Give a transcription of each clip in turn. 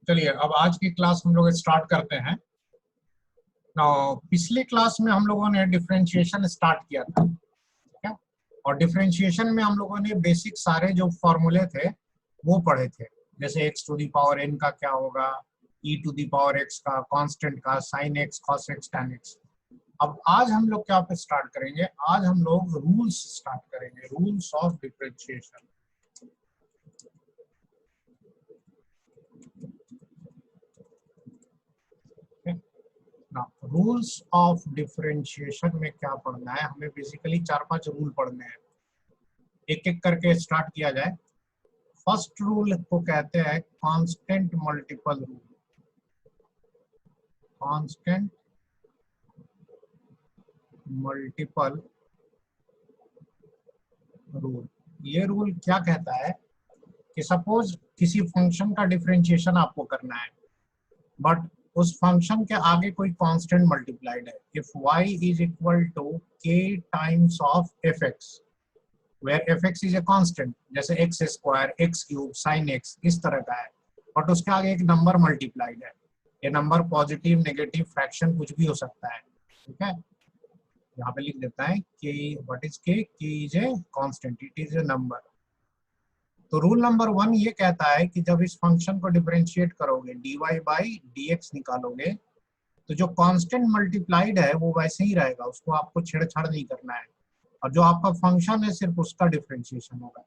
चलिए अब आज की क्लास हम लोग स्टार्ट करते हैं। पिछले क्लास में हम लोगों ने डिफरेंशिएशन स्टार्ट किया था, ठीक है। और डिफरेंशिएशन में हम लोगों ने बेसिक सारे जो फॉर्मूले थे वो पढ़े थे, जैसे x to the power n का क्या होगा, e to the power x का, कांस्टेंट का, sin x, cos x, tan x। अब आज हम लोग क्या पे स्टार्ट करेंगे, आज हम लोग रूल्स स्टार्ट करेंगे, rules of differentiation. Rules of differentiation में क्या पढ़ना है हमें, बेसिकली 4-5 रूल पढ़ने हैं, एक एक करके स्टार्ट किया जाए। फर्स्ट रूल को कहते हैं constant multiple rule. Constant multiple rule, ये रूल क्या कहता है कि सपोज किसी फंक्शन का डिफरेंशिएशन आपको करना है, बट उस फंक्शन के आगे कोई कांस्टेंट मल्टीप्लाइड है। If y is equal to k times of fx, where fx is a constant, जैसे x square, x cube, sin x इस तरह का है, बट उसके आगे एक नंबर मल्टीप्लाइड है। ये नंबर पॉजिटिव, नेगेटिव, फ्रैक्शन कुछ भी हो सकता है, ठीक है। यहाँ पे लिख देता है कि what is k, k is a constant, it is a number. तो रूल नंबर 1 ये कहता है कि जब इस फंक्शन को डिफरेंशिएट करोगे, dy बाई dx निकालोगे, तो जो कांस्टेंट मल्टीप्लाइड है वो वैसे ही रहेगा, उसको आपको छेड़छाड़ नहीं करना है। और जो आपका फंक्शन है सिर्फ उसका डिफरेंशिएशन होगा,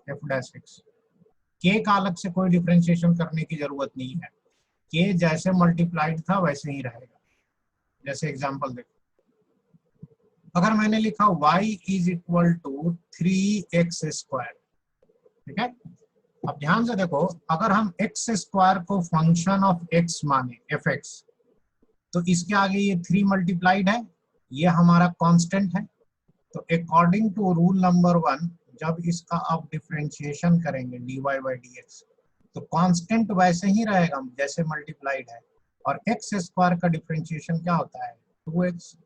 एफ डैश एक्स। के का अलग से कोई डिफरेंशिएशन करने की जरूरत नहीं है, के जैसे मल्टीप्लाइड था वैसे ही रहेगा। जैसे एग्जांपल देखो, अगर मैंने लिखा y is equal to 3x square, ठीक है। अब ध्यान से देखो, अगर हम x स्क्वायर को फंक्शन ऑफ x माने, fx, तो इसके आगे ये 3 मल्टीप्लाइड है, ये हमारा कांस्टेंट है। तो अकॉर्डिंग टू रूल नंबर 1, जब इसका आप डिफरेंशिएशन करेंगे dy बाई dx, तो कांस्टेंट वैसे ही रहेगा जैसे मल्टीप्लाइड है। और x स्क्वायर का डिफरेंशिएशन क्या होता है, 2x,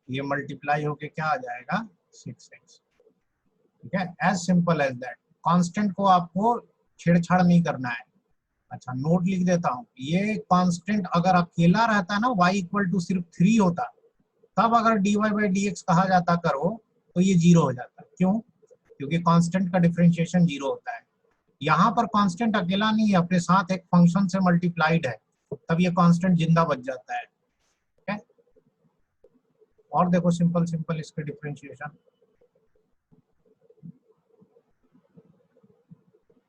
ये मल्टीप्लाई होके क्या आ जाएगा, 6x, ठीक है। As simple as that. Constant को आपको छेड़छाड़ नहीं करना है। अच्छा, नोट लिख देता हूँ, ये कांस्टेंट अगर अकेला रहता है ना, y इक्वल टू सिर्फ 3 होता, तब अगर dy बाई dx कहा जाता करो तो ये 0 हो जाता। क्यों? क्योंकि कांस्टेंट का डिफरेंशिएशन 0 होता है। यहाँ पर कांस्टेंट अकेला नहीं है, अपने साथ एक फंक्शन से मल्टीप्लाइड है, तब ये कांस्टेंट जिंदा बच जाता है, ठीक है। और देखो सिंपल सिंपल इसके डिफरेंशिएशन,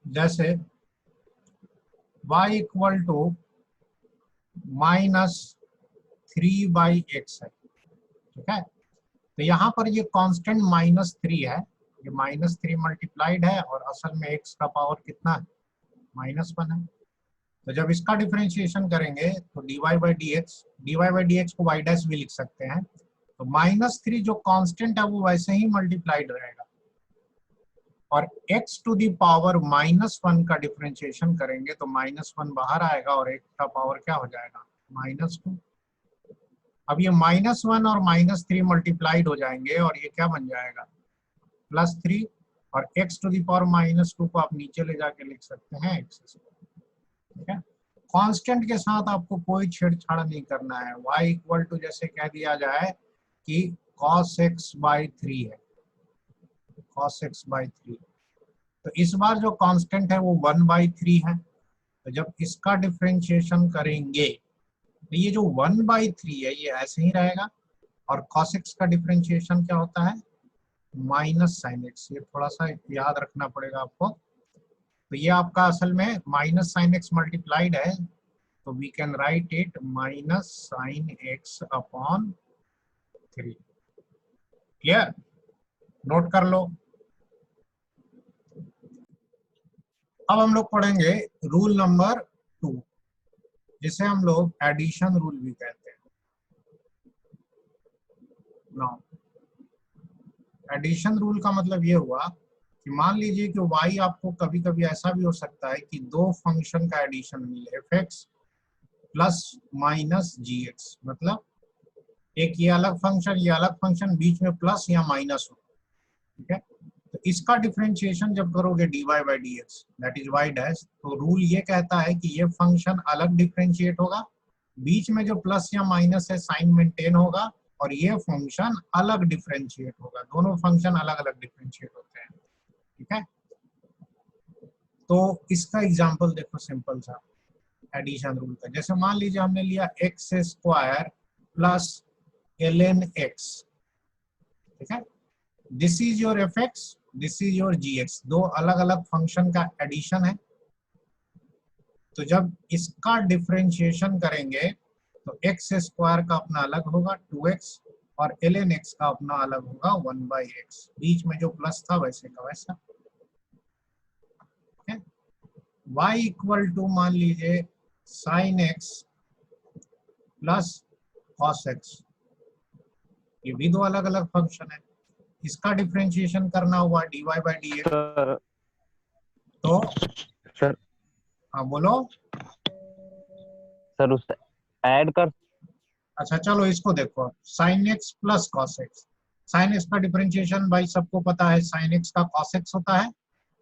जैसे y इक्वल टू -3/x है, ठीक है। तो यहाँ पर ये कांस्टेंट -3 है, ये -3 मल्टीप्लाइड है, और असल में x का पावर कितना है, -1 है। तो जब इसका डिफरेंशिएशन करेंगे तो dy बाई dx को y डैश भी लिख सकते हैं। तो -3 जो कांस्टेंट है वो वैसे ही मल्टीप्लाइड रहेगा, और x टू दी पावर -1 का डिफरेंशिएशन करेंगे तो -1 बाहर आएगा और x का पावर क्या हो जाएगा, -2। अब ये -1 और -3 मल्टीप्लाइड हो जाएंगे और ये क्या बन जाएगा, +3। और x टू दी पावर -2 को आप नीचे ले जाके लिख सकते हैं x, ठीक है। कांस्टेंट के साथ आपको कोई छेड़छाड़ नहीं करना है। y इक्वल टू जैसे कह दिया जाए कि cos x बाई 3 है, cos x बाई 3, तो इस बार जो कांस्टेंट है वो 1/3 है। तो जब इसका डिफरेंशिएशन करेंगे तो ये जो 1/3 है ये ऐसे ही रहेगा, और cos x का डिफरेंशिएशन क्या होता है, -sin x। ये थोड़ा सा याद रखना पड़ेगा आपको। तो ये आपका असल में -sin x मल्टीप्लाइड है, तो we can write it -sin x upon 3। Clear? Note कर लो। अब हम लोग पढ़ेंगे रूल नंबर 2, जिसे हम लोग एडिशन रूल भी कहते हैं। नाउ एडिशन रूल का मतलब ये हुआ कि मान लीजिए कि y आपको कभी कभी ऐसा भी हो सकता है कि दो फंक्शन का एडिशन मिले, fx प्लस माइनस gx, मतलब एक ये अलग फंक्शन, ये अलग फंक्शन, बीच में प्लस या माइनस हो, ठीक है। तो इसका डिफरेंशिएशन जब करोगे dy by d x that is y dash, तो रूल ये कहता है कि ये फंक्शन अलग डिफरेंशिएट होगा, बीच में जो प्लस या माइनस है साइन मेंटेन होगा, और ये फंक्शन अलग डिफरेंशिएट होगा। दोनों फंक्शन अलग अलग डिफरेंशिएट होते हैं, ठीक है। तो इसका एग्जांपल देखो सिंपल सा एडिशन रूल का। जैसे मान लीजिए हमने लिया x square plus ln x, ठीक है। This is your f x, this is your g x, दो अलग अलग फंक्शन का एडिशन है। तो जब इसका डिफरेंशिएशन करेंगे तो एक्स स्क्वायर का अपना अलग होगा 2x, और ln x का अपना अलग होगा 1/x, बीच में जो प्लस था वैसे का वैसा। y इक्वल टू मान लीजिए sine x plus cos x, ये भी दो अलग अलग फंक्शन है। इसका डिफरेंशिएशन करना हुआ dy बाई डी एक्स, तो सर हाँ बोलो सर उस ऐड कर। अच्छा चलो इसको देखो, sine x plus cos x. Sine x का डिफरेंशिएशन भाई सबको पता है, साइन एक्स का कॉस एक्स होता है,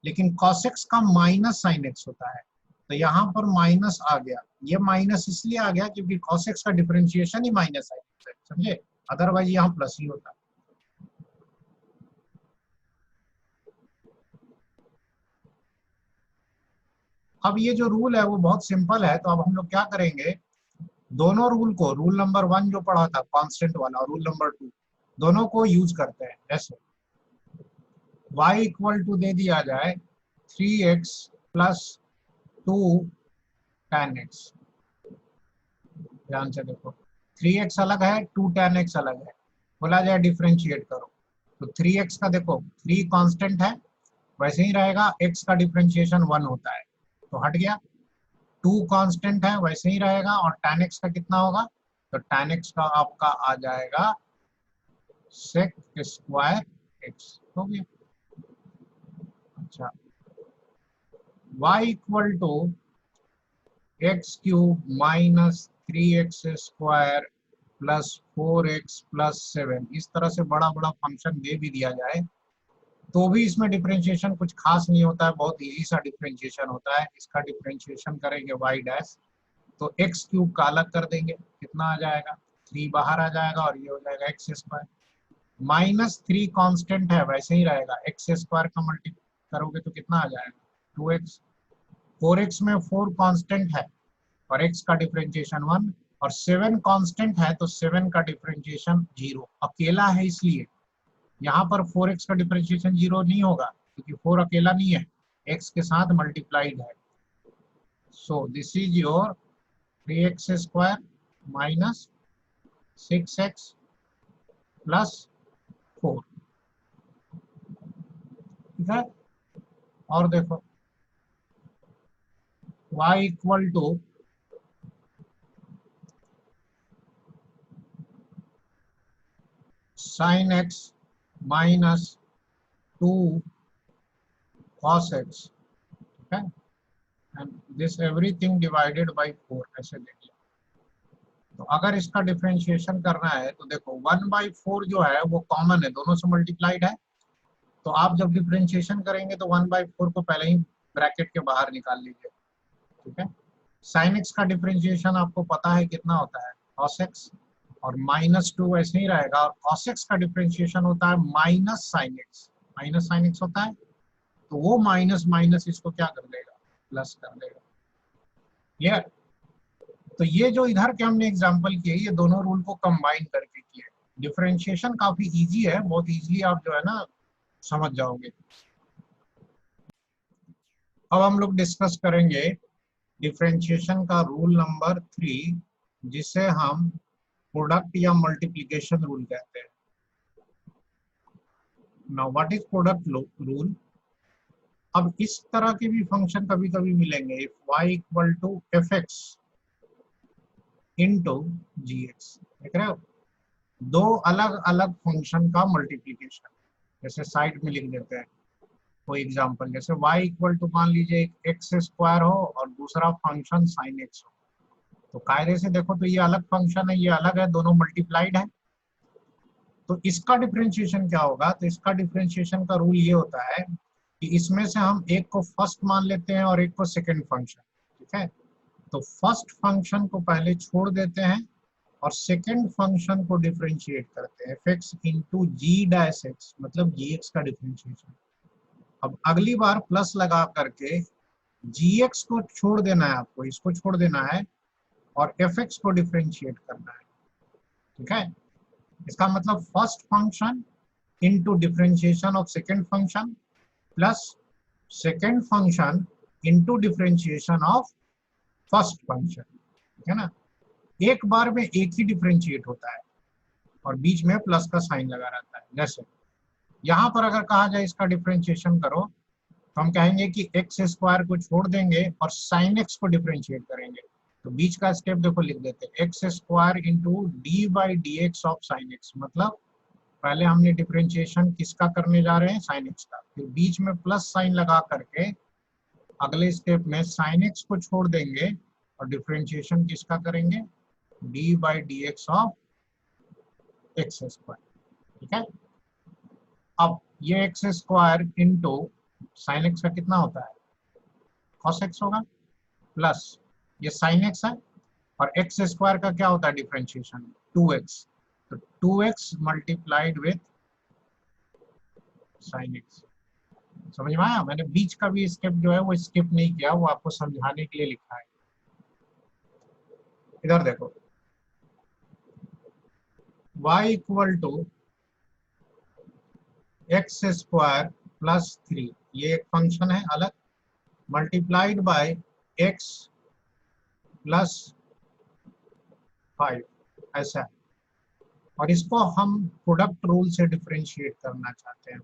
लेकिन कॉस एक्स का माइनस साइन एक्स होता है। तो यहाँ पर माइनस आ गया, ये माइनस इसलिए आ गया क्योंकि कॉस एक्स का डिफरेंशिएशन ही माइनस साइन एक्स है, समझे, अदरवाइज यहाँ प्लस ही होता। अब ये जो रूल है वो बहुत सिंपल है, तो अब हम लोग क्या करेंगे, दोनों रूल को, रूल नंबर 1 जो पढ़ा था कांस्टेंट वाला और रूल नंबर 2, दोनों को यूज करते हैं। जैसे y इक्वल टू दे दिया जाए 3x प्लस 2 tan x, ध्यान से देखो 3x अलग है 2 tan x अलग है, बोला जाए डिफरेंशिएट करो, तो 3x का देखो 3 कांस्टेंट है वैसे ही रहेगा, x का डिफरेंशिएशन 1 होता है तो हट गया, 2 कांस्टेंट है वैसे ही रहेगा, और tan x का कितना होगा, तो tan x का आपका आ जाएगा sec स्क्वायर x, हो गया। अच्छा y equal to x cube minus 3x square plus 4x plus 7, इस तरह से बड़ा बड़ा फंक्शन दे भी दिया जाए तो भी इसमें डिफरेंशिएशन कुछ खास नहीं होता है, बहुत इजी सा डिफरेंशिएशन होता है। इसका डिफरेंशिएशन करेंगे y डैश, तो एक्स क्यूब का अलग कर देंगे, कितना आ जाएगा 3 बाहर आ जाएगा, और ये हो जाएगा एक्स स्क्वायर, माइनस 3 कांस्टेंट है वैसे ही रहेगा, एक्स स्क्वायर का मल्टी करोगे तो कितना आ जाएगा 2x, 4x में 4 कांस्टेंट है और x का डिफरेंशिएशन 1, और 7 कांस्टेंट है तो 7 का डिफरेंशिएशन 0, अकेला है इसलिए यहाँ पर 4x का डिफरेंशिएशन 0 नहीं होगा क्योंकि 4 अकेला नहीं है, x के साथ मल्टीप्लाइड है। So this is your 3x square minus 6x plus 4, ठीक है। और देखो y equal to sine x minus 2 cos x, ठीक है, and this everything divided by 4, ऐसे देखिए। तो अगर इसका डिफरेंशिएशन करना है तो देखो 1/4 जो है वो कॉमन है, दोनों से मल्टीप्लाइड है, तो आप जब डिफरेंशिएशन करेंगे तो 1/4 को पहले ही ब्रैकेट के बाहर निकाल लीजिए, ठीक है। साइन एक्स का डिफरेंशिएशन आपको पता है कितना होता है cos x, और -2 ऐसे ही रहेगा, और cos x का डिफरेंशिएशन होता है माइनस साइन एक्स होता है, तो वो माइनस माइनस इसको क्या कर देगा, प्लस कर देगा, क्लियर। तो ये जो इधर के हमने एग्जांपल किए, ये दोनों रूल को कंबाइन करके किए। डिफरेंशिएशन काफी इजी है, बहुत इजीली आप जो है ना समझ जाओगे। अब हम लोग डिस्कस करेंगे डिफरेंशिएशन का रूल नंबर 3, जिसे हम प्रोडक्ट या मल्टीप्लिकेशन रूल कहते हैं। Now what is product rule. अब इस तरह के भी फंक्शन कभी कभी मिलेंगे, if y equal to f x into g x, देख रहे हो, दो अलग अलग फंक्शन का मल्टीप्लीकेशन, जैसे साइड में लिख देते हैं कोई एग्जांपल, जैसे y इक्वल टू मान लीजिए एक्स स्क्वायर हो और दूसरा फंक्शन साइन एक्स हो, तो कायदे से देखो तो ये अलग फंक्शन है, ये अलग है, दोनों मल्टीप्लाइड है, तो इसका डिफरेंशिएशन क्या होगा? तो इसका डिफरेंशिएशन का रूल ये होता है कि इसमें से हम एक को फर्स्ट मान लेते हैं और एक को सेकंड फंक्शन। ठीक है, तो फर्स्ट फंक्शन को पहले छोड़ देते हैं और सेकंड फंक्शन को डिफरेंशिएट करते हैं, fx इंटू जी डैश एक्स, मतलब gx का डिफरेंशिएशन। अब अगली बार प्लस लगा करके gx को छोड़ देना है आपको, इसको छोड़ देना है और fx को डिफरेंशिएट करना है। ठीक है, इसका मतलब first function into differentiation of second function plus second function into differentiation of first function. ठीक है ना, एक बार में एक ही डिफरेंशिएट होता है और बीच में प्लस का साइन लगा रहता है। जैसे यहाँ पर अगर कहा जाए इसका डिफरेंशिएशन करो तो हम कहेंगे कि एक्स स्क्वायर को छोड़ देंगे और साइन एक्स को डिफरेंशिएट करेंगे। तो बीच का स्टेप देखो लिख देते हैं, x square into d by d x of sine x. मतलब पहले हमने डिफरेंशिएशन किसका करने जा रहे हैं? साइन एक्स का। फिर बीच में प्लस साइन लगा करके अगले स्टेप में साइन एक्स को छोड़ देंगे और डिफरेंशिएशन किसका करेंगे? D by d x of x square. ठीक है, अब ये x square into sine x का कितना होता है? कॉस एक्स होगा, प्लस ये साइन एक्स है और एक्स स्क्वायर का क्या होता है डिफरेंशिएशन? 2x। तो 2x multiplied with sine x. समझ में आया? मैंने बीच का भी स्टेप जो है वो स्किप नहीं किया, वो आपको समझाने के लिए लिखा है। इधर देखो, y equal to x square plus 3, ये एक फंक्शन है अलग, मल्टीप्लाइड बाय x प्लस 5, ऐसा है। और इसको हम प्रोडक्ट रूल से डिफरेंशिएट करना चाहते हैं।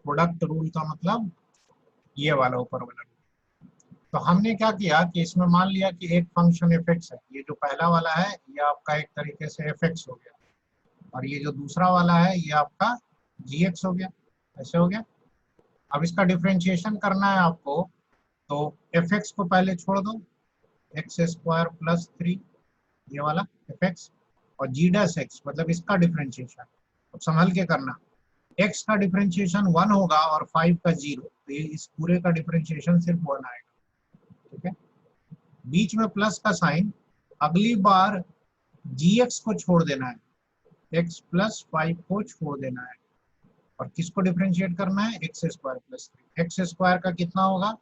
प्रोडक्ट रूल का मतलब ये वाला ऊपर वाला। तो हमने क्या किया कि इसमें मान लिया कि एक फंक्शन fx है, ये जो पहला वाला है ये आपका एक तरीके से fx हो गया और ये जो दूसरा वाला है ये आपका gx हो गया। ऐसे हो गया। अब इसका डिफरेंशिएशन करना है आपको, तो fx को पहले छोड़ दो, एक्स स्क्वायर प्लस 3 ये वाला fx और g डैश x, मतलब इसका डिफरेंशिएशन। अब संभल के करना, x का डिफरेंशिएशन 1 होगा और 5 का 0, तो ये इस पूरे का डिफरेंशिएशन सिर्फ 1 आएगा। ठीक है, बीच में प्लस का साइन, अगली बार gx को छोड़ देना है, x प्लस 5 को छोड़ देना है और किसको डिफरेंशिएट करना है? X square plus 3। X square का कितना होगा?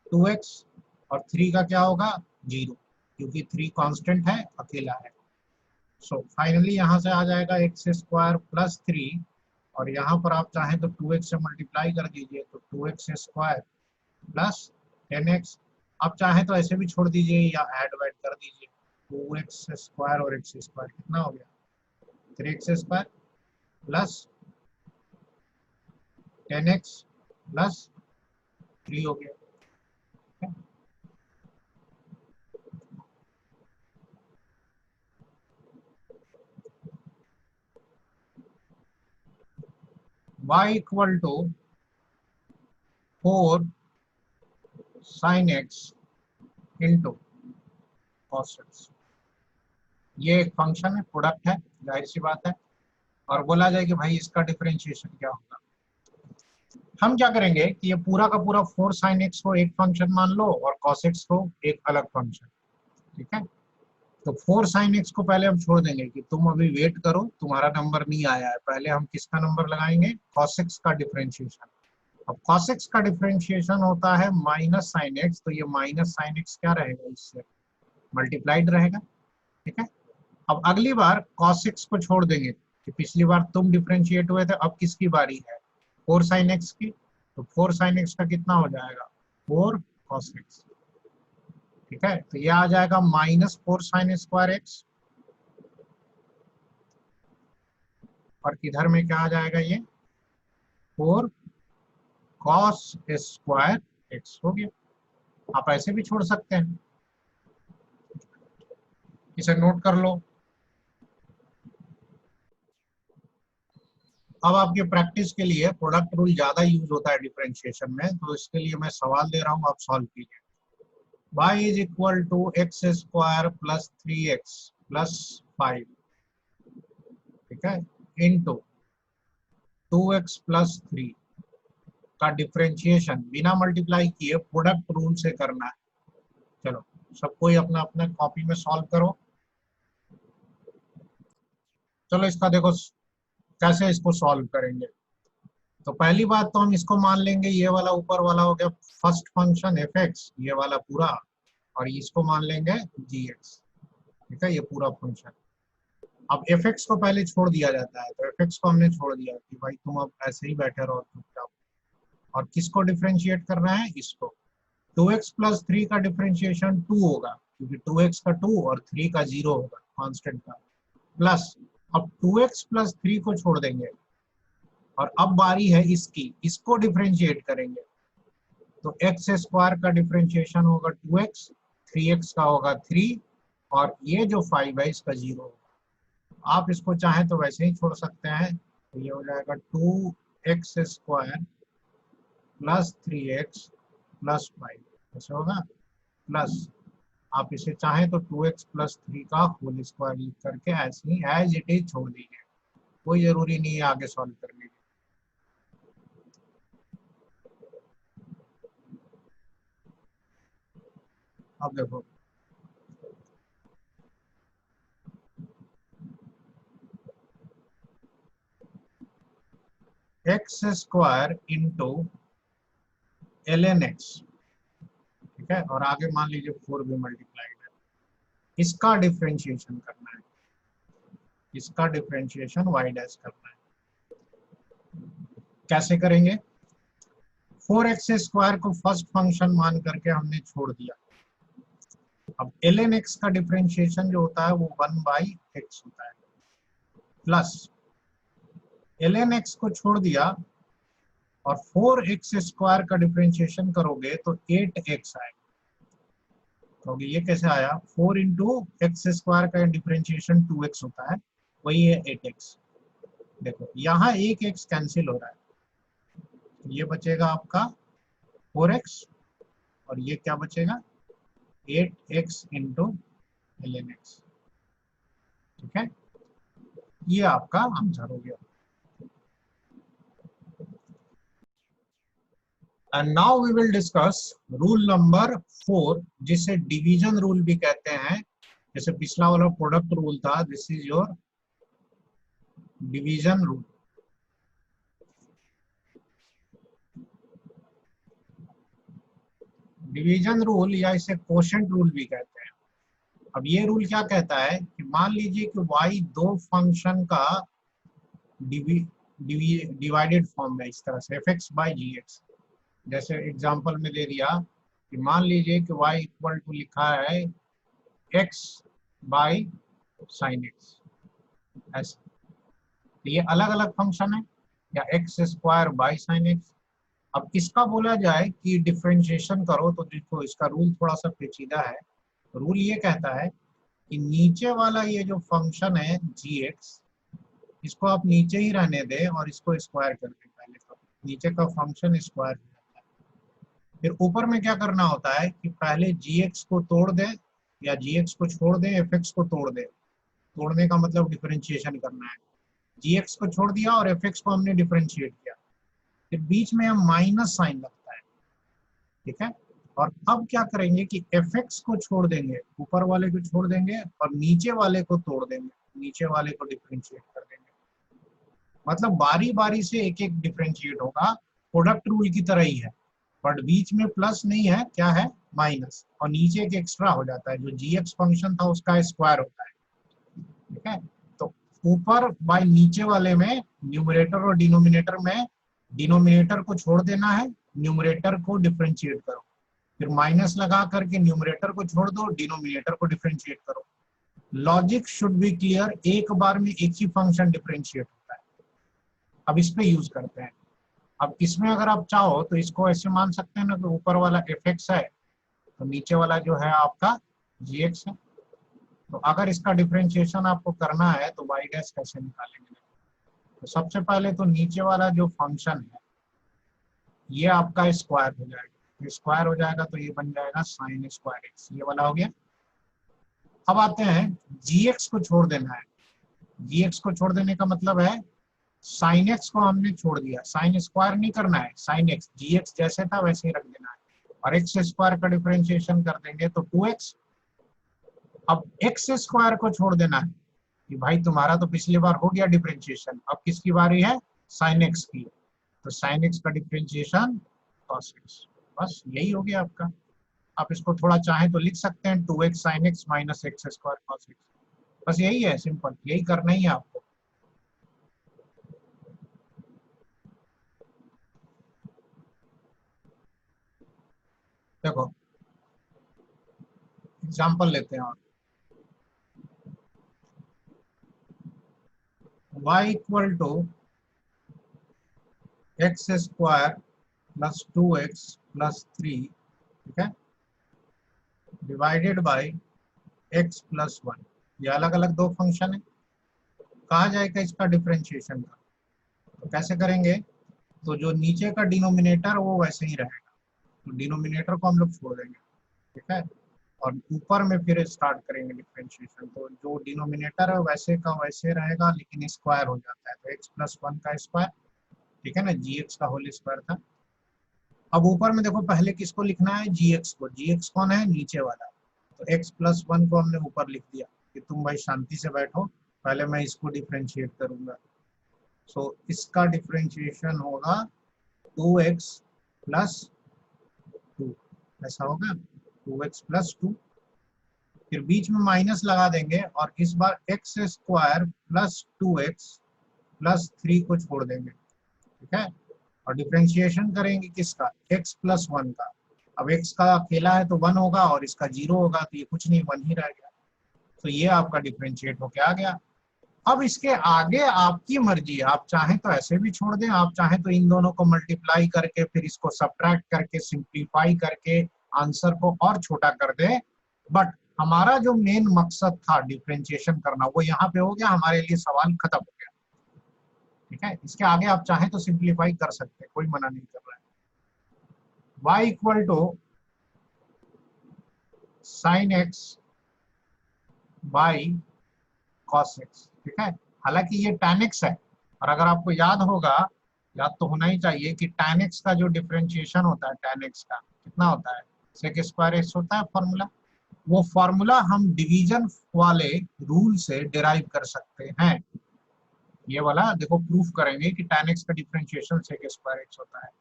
2x और 3 का क्या होगा? 0, क्योंकि 3 कांस्टेंट है, अकेला है। सो फाइनली यहाँ से आ जाएगा एक्स स्क्वायर प्लस 3 और यहाँ पर आप चाहें तो 2x से मल्टीप्लाई कर दीजिए, तो 2x स्क्वायर प्लस 10x। आप चाहें तो ऐसे भी छोड़ दीजिए या ऐड वैड कर दीजिए, 2x स्क्वायर और x स्क्वायर कितना हो गया? 3x square plus 10x plus 3 हो गया। y equal to 4 sine x into cos x. ये एक फंक्शन है, प्रोडक्ट है, जाहिर सी बात है। और बोला जाए कि भाई इसका डिफरेंशिएशन क्या होगा? हम क्या करेंगे कि ये पूरा का पूरा 4 साइन एक्स को एक फंक्शन मान लो और कॉस एक्स को एक अलग फंक्शन। ठीक है, तो 4 साइन एक्स को पहले हम छोड़ देंगे कि तुम अभी वेट करो, तुम्हारा नंबर नहीं आया है। पहले हम किसका नंबर लगाएंगे? कॉस एक्स का डिफरेंशिएशन। अब cos x का डिफरेंशिएशन होता है माइनस साइन एक्स, तो ये माइनस साइन एक्स क्या रहेगा? इससे मल्टीप्लाइड रहेगा। ठीक है, अब अगली बार cos x को छोड़ देंगे कि पिछली बार तुम डिफरेंशिएट हुए थे, अब किसकी बारी है? 4 साइन एक्स की। तो 4 साइन एक्स का कितना हो जाएगा? 4 cos x। ठीक है, तो ये आ जाएगा माइनस 4 साइन स्क्वायर एक्स और इधर में क्या आ जाएगा? ये 4 cos स्क्वायर एक्स हो गया। आप ऐसे भी छोड़ सकते हैं, इसे नोट कर लो। अब आपके प्रैक्टिस के लिए प्रोडक्ट रूल ज्यादा यूज होता है डिफरेंशिएशन में, तो इसके लिए मैं सवाल दे रहा हूं, आप सॉल्व कीजिए। y is equal to x square plus 3x plus 5, ठीक है, इनटू 2x प्लस 3 का डिफरेंशिएशन बिना मल्टीप्लाई किए प्रोडक्ट रूल से करना है। चलो सब कोई अपना अपना कॉपी में सॉल्व करो। चलो इसका देखो कैसे इसको सॉल्व करेंगे। तो पहली बात तो हम इसको मान लेंगे, ये वाला ऊपर वाला हो गया फर्स्ट फंक्शन एफ एक्स, ये वाला पूरा, और इसको मान लेंगे जी एक्स। ठीक है, ये पूरा फंक्शन। अब एफ एक्स को पहले छोड़ दिया जाता है, तो एफ एक्स को हमने छोड़ दिया कि भाई तुम अब ऐसे ही बैठे रहो चुपचाप। और किसको डिफरेंशिएट करना है, इसको। 2x प्लस 3 का डिफरेंशिएशन 2 होगा, क्योंकि 2x का 2 और 3 का 0 होगा कांस्टेंट का। प्लस अब 2x प्लस 3 को छोड़ देंगे और अब बारी है इसकी, इसको डिफरेंशिएट करेंगे। तो एक्स स्क्वायर का डिफरेंशिएशन होगा 2x, 3x का होगा 3, और ये जो 5 है इसका 0 होगा। आप इसको चाहें तो वैसे ही छोड़ सकते हैं, तो ये हो जाएगा 2x square plus 3x plus 5, ऐसे होगा। प्लस आप इसे चाहें तो 2x प्लस 3 का होल स्क्वायर लिख करके ऐसे ही एज इट इज छोड़ दीजिए, कोई जरूरी नहीं है आगे सॉल्व करने की। अब देखो x square into ln x, ठीक है, और आगे मान लीजिए 4 भी मल्टीप्लाइड है। इसका डिफरेंशिएशन करना है, इसका डिफरेंशिएशन y डैश करना है। कैसे करेंगे, 4x स्क्वायर को फर्स्ट फंक्शन मान करके हमने छोड़ दिया। अब ln x का डिफरेंशिएशन जो होता है वो 1/x होता है। प्लस ln x को छोड़ दिया और 4x स्क्वायर का डिफरेंशिएशन करोगे तो 8x आएगा। तो ये कैसे आया, 4 इंटू एक्स स्क्वायर का डिफरेंशिएशन 2x होता है, वही है 8x। देखो यहाँ एक x कैंसिल हो रहा है, ये बचेगा आपका 4x, और ये क्या बचेगा 8x इंटू ln x। ठीक है, ये आपका आंसर हो गया। And now we will discuss rule number 4, जिसे डिवीजन रूल भी कहते हैं। जैसे पिछला वाला प्रोडक्ट रूल था, this is your division rule. Division rule या इसे कोशेंट रूल भी कहते हैं। अब ये रूल क्या कहता है कि मान लीजिए कि y दो फंक्शन का डिवाइडेड फॉर्म में, इस तरह से fx बाई gx। जैसे एग्जांपल में दे दिया कि मान लीजिए कि y इक्वल टू लिखा है x बाई साइन x, ऐसे। तो ये अलग अलग फंक्शन है, या x square by sine x. अब इसका बोला जाए कि डिफरेंशिएशन करो, तो देखो इसका रूल थोड़ा सा पेचीदा है। रूल ये कहता है कि नीचे वाला ये जो फंक्शन है gx, इसको आप नीचे ही रहने दें और इसको स्क्वायर कर दें पहले, तो नीचे का फंक्शन स्क्वायर हो जाता है। फिर ऊपर में क्या करना होता है कि पहले gx को तोड़ दें, या gx को छोड़ दें, fx को तोड़ दें। तोड़ने का मतलब डिफरेंशिएशन करना है। gx को छोड़ दिया और fx को हमने डिफरेंशिएट किया, फिर बीच में हम माइनस साइन लगता है। ठीक है, और अब क्या करेंगे कि fx को छोड़ देंगे, ऊपर वाले को छोड़ देंगे और नीचे वाले को तोड़ देंगे, नीचे वाले को डिफरेंशिएट कर देंगे। मतलब बारी बारी से एक एक डिफरेंशिएट होगा, प्रोडक्ट रूल की तरह ही है, बट बीच में प्लस नहीं है, क्या है माइनस, और नीचे एक एक्स्ट्रा हो जाता है। जो gx फंक्शन था उसका स्क्वायर होता है। ठीक है, तो ऊपर बाय नीचे वाले में न्यूमरेटर और डिनोमिनेटर में डिनोमिनेटर को छोड़ देना है, न्यूमरेटर को डिफरेंशिएट करो, फिर माइनस लगा करके न्यूमरेटर को छोड़ दो, डिनोमिनेटर को डिफरेंशिएट करो। लॉजिक शुड बी क्लियर, एक बार में एक ही फंक्शन डिफरेंशिएट होता है। अब इस पे यूज करते हैं। अब इसमें अगर आप चाहो तो इसको ऐसे मान सकते हैं ना कि ऊपर वाला fx है, तो नीचे वाला जो है आपका gx है। तो अगर इसका डिफरेंशिएशन आपको करना है तो y डैश कैसे निकालेंगे। तो सबसे पहले तो नीचे वाला जो फंक्शन है ये आपका स्क्वायर हो जाएगा, स्क्वायर हो जाएगा तो ये बन जाएगा साइन स्क्वायर एक्स, ये वाला हो गया। अब आते हैं gx को छोड़ देना है। gx को छोड़ देने का मतलब है साइन एक्स को हमने छोड़ दिया, साइन स्क्वायर नहीं करना है, साइन एक्स जी एक्स जैसे था वैसे ही रख देना है, और एक्स स्क्वायर का डिफरेंशिएशन कर देंगे तो 2x। अब एक्स स्क्वायर को छोड़ देना है कि भाई तुम्हारा तो पिछली बार हो गया डिफरेंशिएशन, अब किसकी बारी है, साइन एक्स की, तो साइन एक्स का डिफरेंशिएशन कॉस एक्स। बस यही हो गया आपका। आप इसको थोड़ा चाहें तो लिख सकते हैं 2x sin x minus x square cos x. बस यही है, सिंपल, यही करना ही है आपको। देखो एग्जांपल लेते हैं, और y equal to x square plus 2x plus 3, ठीक है, डिवाइडेड बाई x प्लस 1। ये अलग अलग दो फंक्शन है, कहा जाएगा इसका डिफरेंशिएशन का, तो कैसे करेंगे, तो जो नीचे का डिनोमिनेटर वो वैसे ही रहेगा, तो डिनोमिनेटर को हम लोग छोड़ देंगे, ठीक है, और ऊपर में फिर स्टार्ट करेंगे डिफरेंशिएशन, तो जो डिनोमिनेटर है वैसे का वैसे रहेगा, लेकिन स्क्वायर हो जाता है, तो x प्लस 1 का स्क्वायर, ठीक है ना, जी एक्स का होल स्क्वायर था। अब ऊपर में देखो पहले किसको लिखना है, जी एक्स को, जी एक्स कौन है, नीचे वाला, तो x प्लस 1 को हमने ऊपर लिख दिया कि तुम भाई शांति से बैठो, पहले मैं इसको डिफरेंशिएट करूंगा। सो इसका डिफरेंशिएशन होगा 2x प्लस 2, ऐसा होगा 2x प्लस 2, फिर बीच में माइनस लगा देंगे और इस बार X square plus 2x plus 3 को छोड़ देंगे, ठीक है, और डिफरेंशिएशन करेंगे किसका, x प्लस 1 का। अब x का अकेला है तो 1 होगा और इसका 0 होगा, तो ये कुछ नहीं, 1 ही रह गया, तो ये आपका डिफरेंशिएट होके आ गया। अब इसके आगे आपकी मर्जी है, आप चाहें तो ऐसे भी छोड़ दें, आप चाहें तो इन दोनों को मल्टीप्लाई करके फिर इसको सब्ट्रैक्ट करके सिंप्लीफाई करके आंसर को और छोटा कर दे, बट हमारा जो मेन मकसद था डिफरेंशिएशन करना वो यहाँ पे हो गया, हमारे लिए सवाल खत्म हो गया, ठीक है। इसके आगे आप चाहें तो सिंप्लीफाई कर सकते हैं, कोई मना नहीं कर रहा है। y equal to sine x by cos x, ठीक है, हालांकि ये tan x है, और अगर आपको याद होगा, याद तो होना ही चाहिए कि tan x का जो डिफरेंशिएशन होता है, tan x का कितना होता है, सेक स्क्वायर एक्स होता है फॉर्मूला, वो फॉर्मूला हम डिवीजन वाले रूल से डिराइव कर सकते हैं। ये वाला देखो प्रूफ करेंगे कि tan x का डिफरेंशिएशन सेक स्क्वायर एक्स होता है।